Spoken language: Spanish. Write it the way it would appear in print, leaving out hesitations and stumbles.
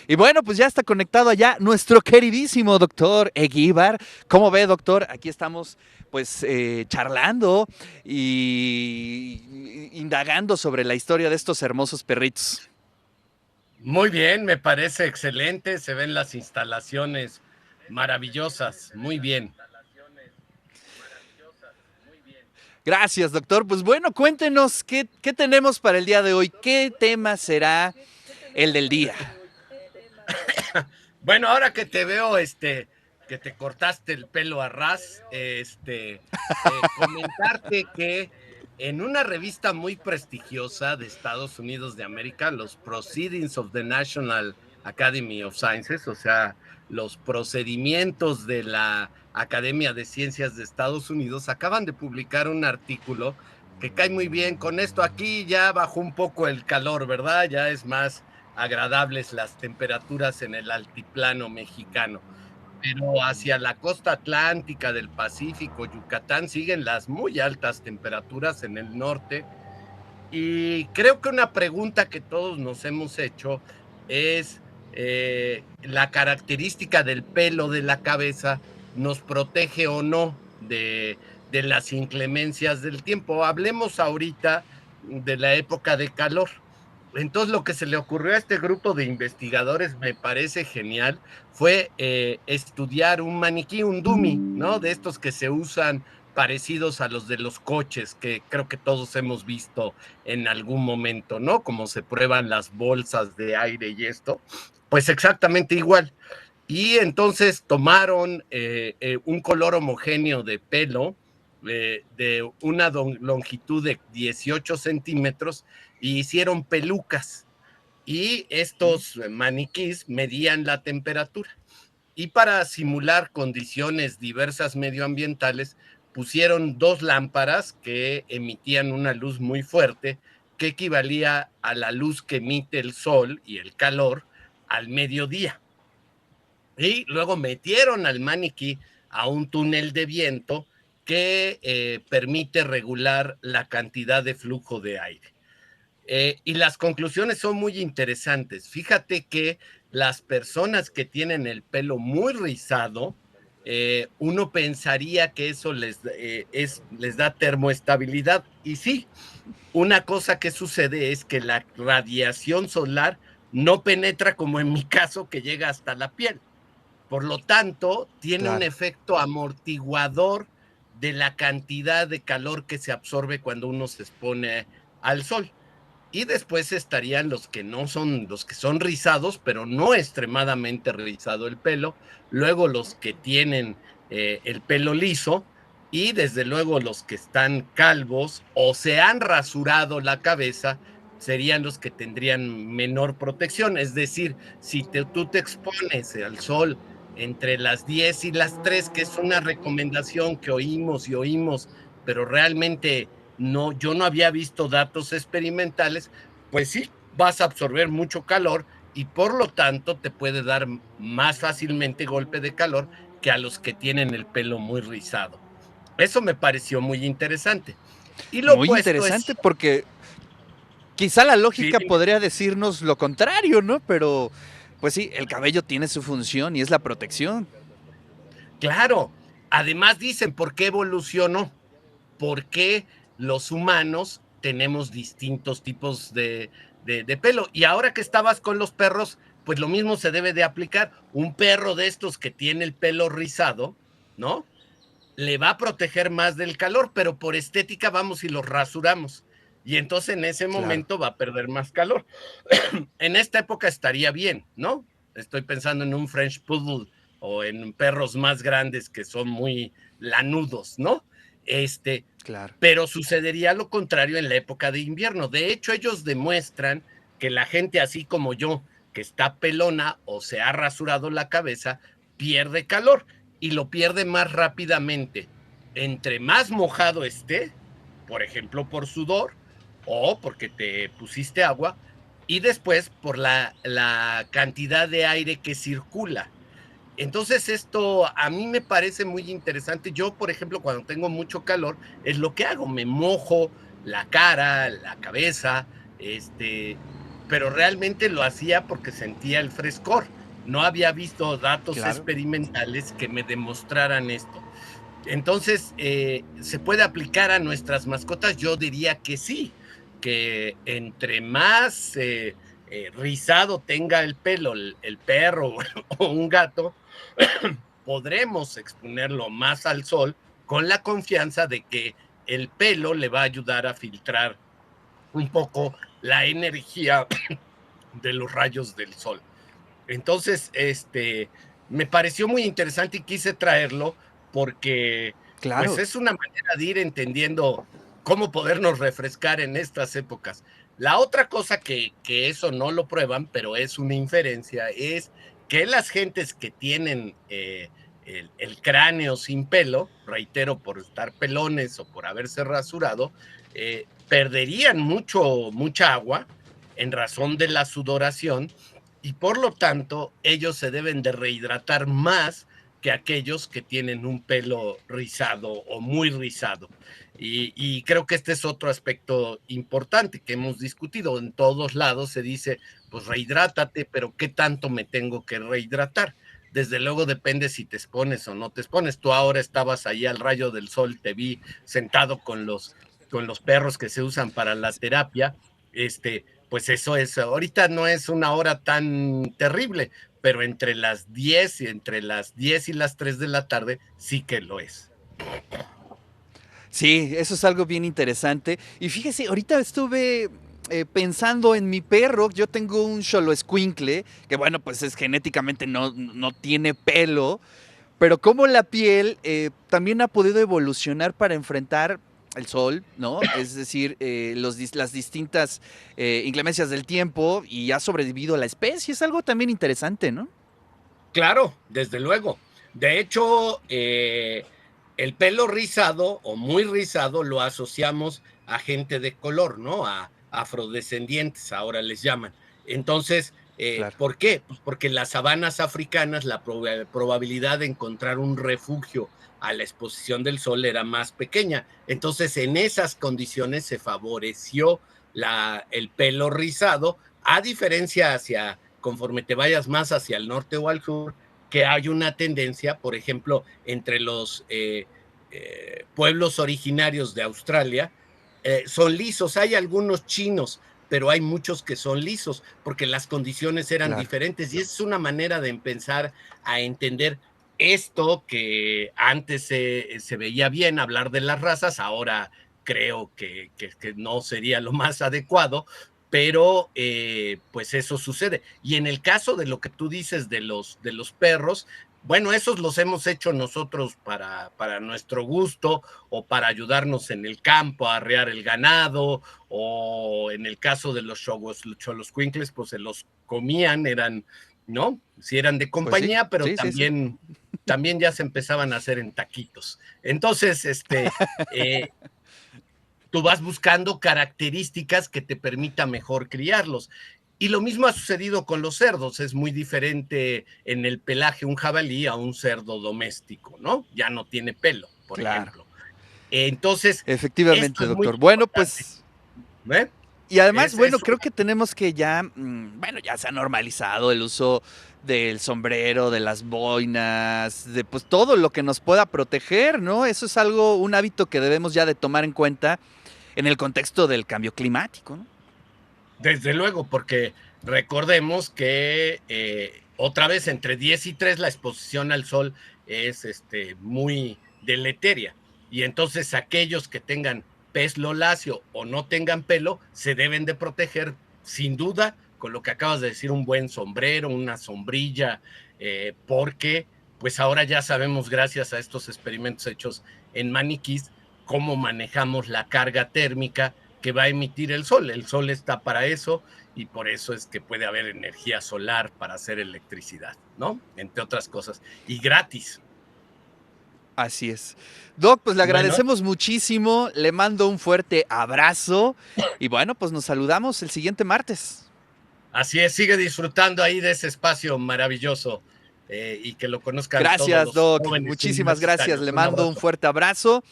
Y bueno, pues ya está conectado allá nuestro queridísimo doctor Eguíbar. ¿Cómo ve, doctor? Aquí estamos pues charlando y indagando sobre la historia de estos hermosos perritos. Muy bien, me parece excelente. Se ven las instalaciones maravillosas. Muy bien. Gracias, doctor. Pues bueno, cuéntenos qué tenemos para el día de hoy. ¿Qué tema será el del día? Bueno, ahora que te veo, que te cortaste el pelo a ras, comentarte que en una revista muy prestigiosa de Estados Unidos de América, los Proceedings of the National Academy of Sciences, o sea, los procedimientos de la Academia de Ciencias de Estados Unidos, acaban de publicar un artículo que cae muy bien con esto. Aquí ya bajó un poco el calor, ¿verdad? Ya es más agradables las temperaturas en el altiplano mexicano, pero hacia la costa atlántica del Pacífico, Yucatán, siguen las muy altas temperaturas en el norte. Y creo que una pregunta que todos nos hemos hecho es la característica del pelo de la cabeza nos protege o no de las inclemencias del tiempo. Hablemos ahorita de la época de calor. Entonces, lo que se le ocurrió a este grupo de investigadores me parece genial fue estudiar un maniquí, un dummy, ¿no? De estos que se usan parecidos a los de los coches, que creo que todos hemos visto en algún momento, ¿no? Como se prueban las bolsas de aire y esto, pues exactamente igual. Y entonces tomaron un color homogéneo de pelo de una longitud de 18 centímetros y hicieron pelucas. Y estos maniquís medían la temperatura. Y para simular condiciones diversas medioambientales, pusieron dos lámparas que emitían una luz muy fuerte que equivalía a la luz que emite el sol y el calor al mediodía. Y luego metieron al maniquí a un túnel de viento que permite regular la cantidad de flujo de aire. Y las conclusiones son muy interesantes. Fíjate que las personas que tienen el pelo muy rizado, uno pensaría que eso les da termoestabilidad. Y sí, una cosa que sucede es que la radiación solar no penetra como en mi caso que llega hasta la piel. Por lo tanto, tiene un Claro. efecto amortiguador de la cantidad de calor que se absorbe cuando uno se expone al sol. Y después estarían los que no son, los que son rizados, pero no extremadamente rizado el pelo. Luego los que tienen el pelo liso. Y desde luego los que están calvos o se han rasurado la cabeza serían los que tendrían menor protección. Es decir, si tú te expones al sol entre las 10 y las 3, que es una recomendación que oímos y oímos, pero realmente no, yo no había visto datos experimentales, pues sí, vas a absorber mucho calor y por lo tanto te puede dar más fácilmente golpe de calor que a los que tienen el pelo muy rizado. Eso me pareció muy interesante. Y lo Muy opuesto es, interesante porque quizá la sí, lógica podría decirnos lo contrario, ¿no? Pero pues sí, el cabello tiene su función y es la protección. claro, además dicen por qué evolucionó, por qué los humanos tenemos distintos tipos de pelo. Y ahora que estabas con los perros, pues lo mismo se debe de aplicar. Un perro de estos que tiene el pelo rizado, ¿no? Le va a proteger más del calor, pero por estética vamos y los rasuramos. Y entonces en ese Claro. momento va a perder más calor. En esta época estaría bien, ¿no? Estoy pensando en un French Poodle o en perros más grandes que son muy lanudos, ¿no? Este, Claro. pero sucedería lo contrario en la época de invierno. De hecho, ellos demuestran que la gente así como yo, que está pelona o se ha rasurado la cabeza, pierde calor y lo pierde más rápidamente. Entre más mojado esté, por ejemplo, por sudor o porque te pusiste agua, y después por la cantidad de aire que circula. Entonces esto a mí me parece muy interesante. Yo, por ejemplo, cuando tengo mucho calor, es lo que hago, me mojo la cara, la cabeza, este, pero realmente lo hacía porque sentía el frescor. No había visto datos Claro. experimentales que me demostraran esto. Entonces, ¿se puede aplicar a nuestras mascotas? Yo diría que sí, que entre más rizado tenga el pelo el perro o un gato, podremos exponerlo más al sol con la confianza de que el pelo le va a ayudar a filtrar un poco la energía de los rayos del sol. Entonces, me pareció muy interesante y quise traerlo porque, pues, Claro. es una manera de ir entendiendo cómo podernos refrescar en estas épocas. La otra cosa que eso no lo prueban, pero es una inferencia, es que las gentes que tienen el cráneo sin pelo, reitero, por estar pelones o por haberse rasurado, perderían mucha agua en razón de la sudoración y por lo tanto ellos se deben de rehidratar más que aquellos que tienen un pelo rizado o muy rizado. Y creo que este es otro aspecto importante que hemos discutido. En todos lados se dice, pues rehidrátate, pero ¿qué tanto me tengo que rehidratar? Desde luego depende si te expones o no te expones. Tú ahora estabas ahí al rayo del sol, te vi sentado con los perros que se usan para la terapia. Pues eso es, ahorita no es una hora tan terrible, pero entre las 10 y las 3 de la tarde sí que lo es. Sí, eso es algo bien interesante. Y fíjese, ahorita estuve pensando en mi perro. Yo tengo un Xoloescuincle, que bueno, pues es genéticamente no tiene pelo, pero como la piel también ha podido evolucionar para enfrentar el sol, ¿no? Es decir, las distintas inclemencias del tiempo y ha sobrevivido la especie. Es algo también interesante, ¿no? Claro, desde luego. De hecho, el pelo rizado o muy rizado lo asociamos a gente de color, ¿no? A afrodescendientes, ahora les llaman. Entonces, Claro. ¿por qué? Pues porque en las sabanas africanas la probabilidad de encontrar un refugio a la exposición del sol era más pequeña. Entonces, en esas condiciones se favoreció el pelo rizado, a diferencia hacia conforme te vayas más hacia el norte o al sur, que hay una tendencia, por ejemplo, entre los pueblos originarios de Australia, son lisos. Hay algunos chinos, pero hay muchos que son lisos, porque las condiciones eran Claro. diferentes. Y es una manera de empezar a entender esto que antes se veía bien, hablar de las razas, ahora creo que no sería lo más adecuado, pero pues eso sucede. Y en el caso de lo que tú dices de los perros, bueno, esos los hemos hecho nosotros para nuestro gusto o para ayudarnos en el campo a arrear el ganado, o en el caso de los choloscuincles, pues se los comían, eran, ¿no? Sí eran de Pues sí, compañía, pero sí, sí, sí. también ya se empezaban a hacer en taquitos. Entonces, tú vas buscando características que te permita mejor criarlos. Y lo mismo ha sucedido con los cerdos. Es muy diferente en el pelaje un jabalí a un cerdo doméstico, ¿no? Ya no tiene pelo, por Claro. ejemplo. Entonces, esto Efectivamente, es muy doctor. Bueno, importante. pues ¿Ve? y además, bueno, Es creo una... que tenemos que ya, bueno, ya se ha normalizado el uso del sombrero, de las boinas, de pues todo lo que nos pueda proteger, ¿no? Eso es algo, un hábito que debemos ya de tomar en cuenta en el contexto del cambio climático, ¿no? Desde luego, porque recordemos que otra vez entre 10 y 3 la exposición al sol es muy deleteria. Y entonces aquellos que tengan pelo lacio o no tengan pelo se deben de proteger sin duda con lo que acabas de decir, un buen sombrero, una sombrilla, porque pues ahora ya sabemos gracias a estos experimentos hechos en maniquís cómo manejamos la carga térmica que va a emitir el sol. El sol está para eso y por eso es que puede haber energía solar para hacer electricidad, ¿no? Entre otras cosas. Y gratis. Así es. Doc, pues le Bueno, agradecemos muchísimo, le mando un fuerte abrazo y bueno, pues nos saludamos el siguiente martes. así es, sigue disfrutando ahí de ese espacio maravilloso y que lo conozcan todos Gracias, los Doc. jóvenes Muchísimas gracias. universitarios. Le Un mando un abrazo. fuerte abrazo